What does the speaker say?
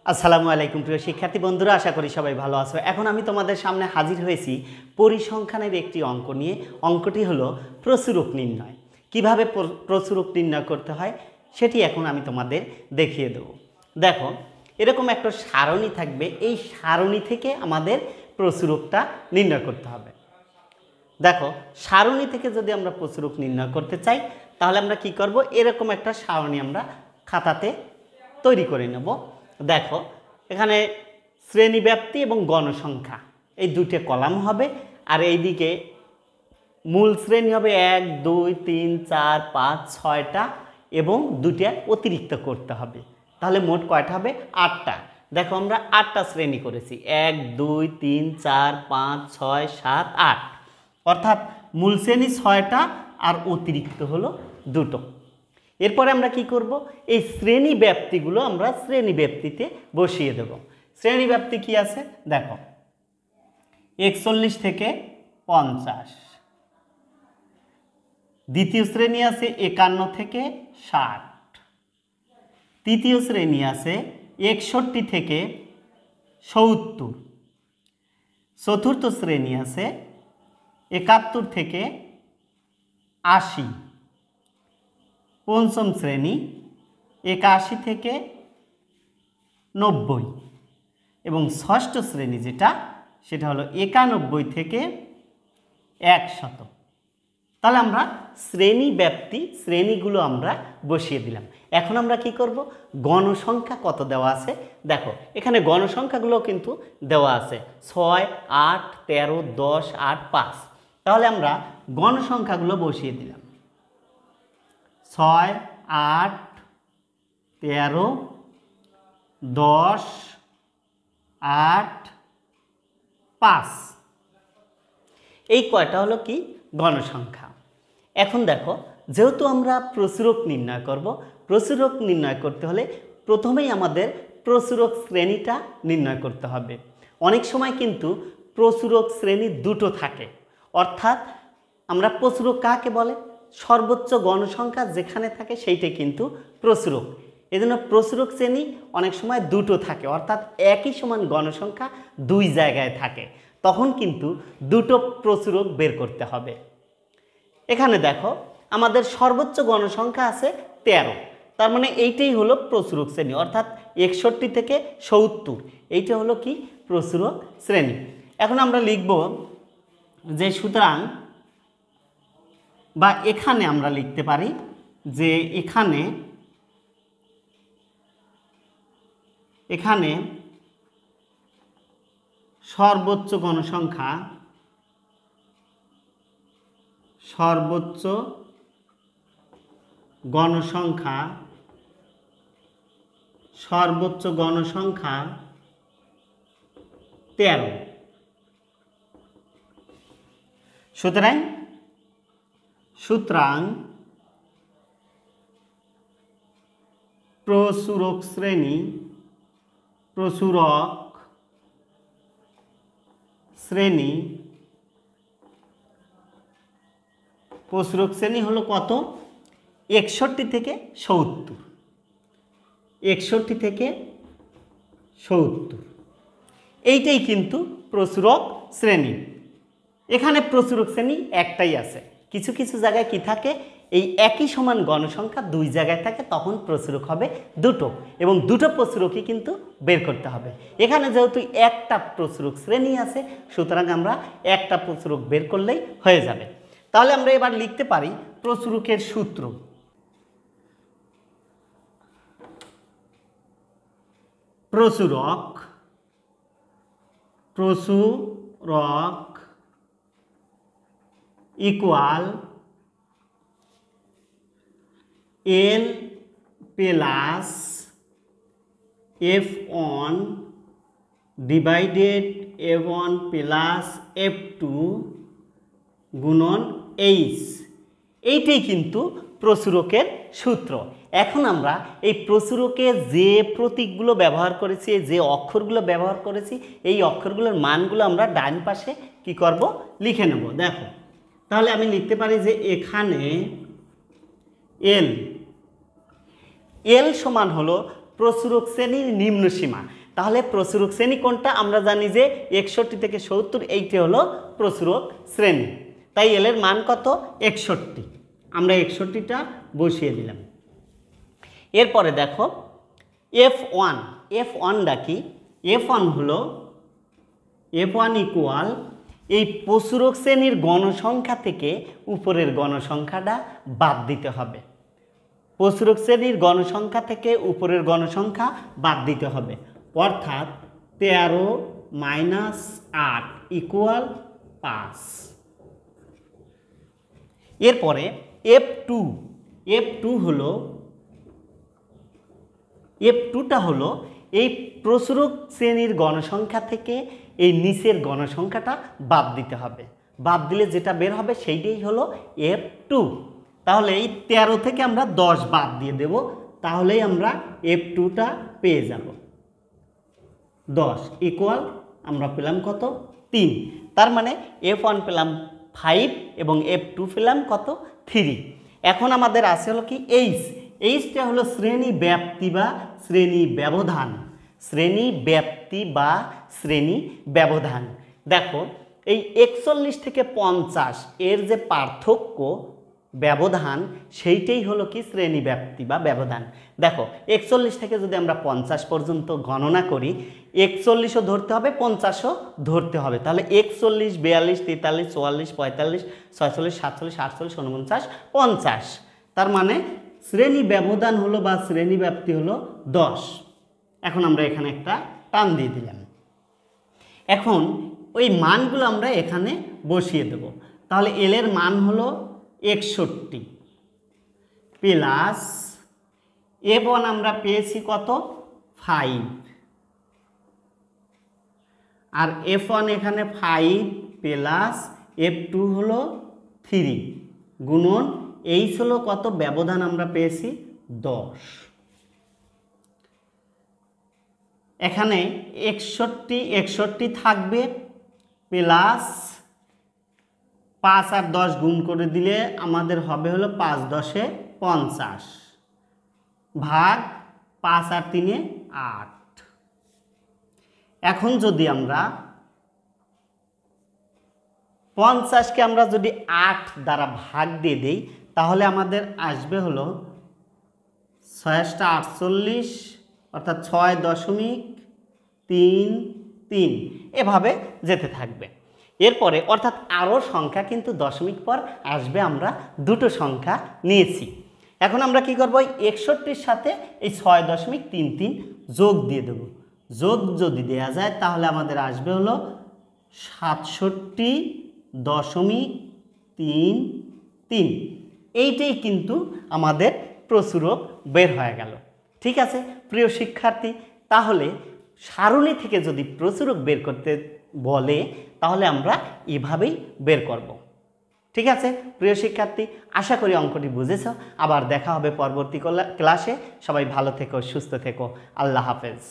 আসসালামু আলাইকুম প্রিয় শিক্ষার্থী বন্ধুরা, আশা করি সবাই ভালো আছো। এখন আমি তোমাদের সামনে হাজির হয়েছি পরিসংখ্যানের একটি অঙ্ক নিয়ে। অঙ্কটি হলো প্রচুরক নির্ণয়। কিভাবে প্রচুরক নির্ণয় করতে হয় সেটি এখন আমি তোমাদের দেখিয়ে দেব। দেখো, এরকম একটা সারণী থাকবে, এই সারণী থেকে আমাদের প্রচুরকটা নির্ণয় করতে হবে। দেখো, সারণী থেকে যদি আমরা প্রচুরক নির্ণয় করতে চাই তাহলে আমরা কি করব, এরকম একটা সারণী আমরা খাতাতে তৈরি করে নেব। দেখো, এখানে শ্রেণীব্যাপ্তি এবং গণসংখ্যা এই দুটো কলাম হবে, আর এইদিকে মূল শ্রেণী হবে 1, 2, 3, 4, 5, 6টা এবং দুটো অতিরিক্ত করতে হবে। তাহলে মোট কয়টা হবে? 8টা। দেখো, আমরা 8টা শ্রেণী করেছি, 1, 2, 3, 4, 5, 6, 7, 8, অর্থাৎ মূল শ্রেণী 6টা আর অতিরিক্ত হলো 2টো। এরপরে আমরা কি করব, এই শ্রেণী ব্যাপ্তিগুলো আমরা শ্রেণী ব্যাপ্তিতে বসিয়ে দেব। শ্রেণী ব্যাপ্তি কি আছে দেখো, 41 থেকে 50, দ্বিতীয় শ্রেণী আছে 51 থেকে 60, তৃতীয় শ্রেণী আছে 61 থেকে 70, চতুর্থ শ্রেণী আছে 71 থেকে 80, পঞ্চম শ্রেণী 81 থেকে 90 এবং ষষ্ঠ শ্রেণী সেটা হলো 91 থেকে 100। তাহলে আমরা শ্রেণী ব্যাপ্তি শ্রেণীগুলো আমরা বসিয়ে দিলাম। এখন আমরা কি করব, গণসংখ্যা কত দেওয়া আছে দেখো, এখানে গণসংখ্যাগুলো কিন্তু দেওয়া আছে 6, 8, 13, 10, 8, 5। তাহলে আমরা গণসংখ্যাগুলো বসিয়ে দিলাম 6, 8, 13, 10, 8, 5। এই কয়টা হলো কি গণসংখ্যা। এখন দেখো, যেহেতু আমরা প্রচুরক নির্ণয় করব, প্রচুরক নির্ণয় করতে হলে প্রথমেই আমাদের প্রচুরক শ্রেণীটা নির্ণয় করতে হবে। অনেক সময় কিন্তু প্রচুরক শ্রেণী দুটো থাকে, অর্থাৎ আমরা প্রচুরক কাকে বলে, সর্বোচ্চ গণসংখ্যা যেখানে থাকে সেইটাই কিন্তু প্রচুরক। এজন্য প্রচুরক শ্রেণী অনেক সময় দুটো থাকে, অর্থাৎ একই সমান গণসংখ্যা দুই জায়গায় থাকে, তখন কিন্তু দুটো প্রচুরক বের করতে হবে। এখানে দেখো, আমাদের সর্বোচ্চ গণসংখ্যা আছে 13, তার মানে এইটাই হলো প্রচুরক শ্রেণী, অর্থাৎ 61 থেকে 70 এইটা হলো কি প্রচুরক শ্রেণী। এখন আমরা লিখব যে সুতরাং, বা এখানে আমরা লিখতে পারি যে এখানে সর্বোচ্চ গণসংখ্যা সর্বোচ্চ গণসংখ্যা 13। সুতরাং প্রচুরক শ্রেণী হলো কত, 61 থেকে 70, 61 থেকে 70 এইটাই কিন্তু প্রচুরক শ্রেণী। এখানে প্রচুরক শ্রেণী একটাই আছে, কিছু কিছু জায়গায় কি থাকে, এই একই সমান গণসংখ্যা দুই জায়গায় থাকে, তখন প্রচুরক হবে দুটো, এবং দুটো প্রচুরকই কিন্তু বের করতে হবে। এখানে যেহেতু একটা প্রচুরক শ্রেণী আছে, সুতরাং আমরা একটা প্রচুরক বের করলেই হয়ে যাবে। তাহলে আমরা এবার লিখতে পারি প্রচুরকের সূত্র। প্রচুরক equal L plus F1 divided F1 plus F2 গুণন H। এইটাই কিন্তু প্রচুরকের সূত্র। এখন আমরা এই প্রচুরকে যে প্রতীকগুলো ব্যবহার করেছি, যে অক্ষরগুলো ব্যবহার করেছি, এই অক্ষরগুলোর মানগুলো আমরা ডান পাশে কি করব, লিখে নেব। দেখো, তাহলে আমি লিখতে পারি যে এখানে L সমান হলো প্রচুরক শ্রেণীর নিম্ন সীমা। তাহলে প্রচুরক শ্রেণী কোনটা? আমরা জানি যে 61 থেকে 70, এইটি হলো প্রচুরক শ্রেণী। তাই এল এর মান কত? 61। আমরা 61টা বসিয়ে দিলাম। এরপরে দেখো F1, F1টা কি? F1 হলো F1 ইকুয়াল এই প্রচুরক শ্রেণীর গণসংখ্যা থেকে উপরের গণসংখ্যাটা বাদ দিতে হবে। প্রচুরক শ্রেণীর গণসংখ্যা থেকে উপরের গণসংখ্যা বাদ দিতে হবে, অর্থাৎ 13 - 8 ইকুয়াল 5। এরপরে F2টা হলো এই প্রচুরক শ্রেণীর গণসংখ্যা থেকে এই নিচের গণসংখ্যাটা বাদ দিতে হবে। বাদ দিলে যেটা বের হবে সেইটাই হলো F2। তাহলে এই 13 থেকে আমরা 10 বাদ দিয়ে দেব, তাহলেই আমরা F2টা পেয়ে যাব। 10 ইকুয়াল আমরা পেলাম কত? 3। তার মানে F1 পেলাম 5 এবং F2 পেলাম কত? 3। এখন আমাদের আছে হলো কি এইচটা হলো শ্রেণী ব্যাপ্তি বা শ্রেণী ব্যবধান। শ্রেণী ব্যাপ্তি বা শ্রেণী ব্যবধান। দেখো এই 41 থেকে 50 এর যে পার্থক্য ব্যবধান, সেইটাই হলো কি শ্রেণী ব্যাপ্তি বা ব্যবধান। দেখো 41 থেকে যদি আমরা 50 পর্যন্ত গণনা করি, 41ও ধরতে হবে, 50ও ধরতে হবে। তাহলে 41, 42, 43, 44, 45, 46, 47, 48, 49, 50। তার মানে শ্রেণী ব্যবধান হলো বা শ্রেণী ব্যাপ্তি হলো 10। এখন আমরা এখানে একটা টান দিয়ে দিলাম। এখন ওই মানগুলো আমরা এখানে বসিয়ে দেব। তাহলে এল এর মান হলো 61 প্লাস F1 আমরা পেয়েছি কত? 5, আর F1 এখানে 5 প্লাস F2 হলো 3 গুণন এইচ হলো কত? ব্যবধান আমরা পেয়েছি 10। এখানে 61 থাকবে প্লাস 5 আর 10 গুণ করে দিলে আমাদের হবে হলো 5 × 10 = 50 ভাগ 5 আর 3 = 8। এখন যদি আমরা 50কে আমরা যদি 8 দ্বারা ভাগ দিয়ে দেই, তাহলে আমাদের আসবে হলো 6 × 48, অর্থাৎ 6.33। এভাবে যেতে থাকবে। এরপরে অর্থাৎ আরও সংখ্যা কিন্তু দশমিক পর আসবে। আমরা দুটো সংখ্যা নিয়েছি। এখন আমরা কি করব? 61-র সাথে এই 6.33 যোগ দিয়ে দেব। যোগ যদি দেয়া যায় তাহলে আমাদের আসবে হলো 67.33। এইটাই কিন্তু আমাদের প্রচুরক বের হয়ে গেল। ঠিক আছে প্রিয় শিক্ষার্থী, তাহলে সারণী থেকে যদি প্রচুরক বের করতে বলে তাহলে আমরা এভাবেই বের করব। ঠিক আছে প্রিয় শিক্ষার্থী, আশা করি অঙ্কটি বুঝেছ। আবার দেখা হবে পরবর্তী ক্লাসে। সবাই ভালো থেকো, সুস্থ থেকো। আল্লাহ হাফেজ।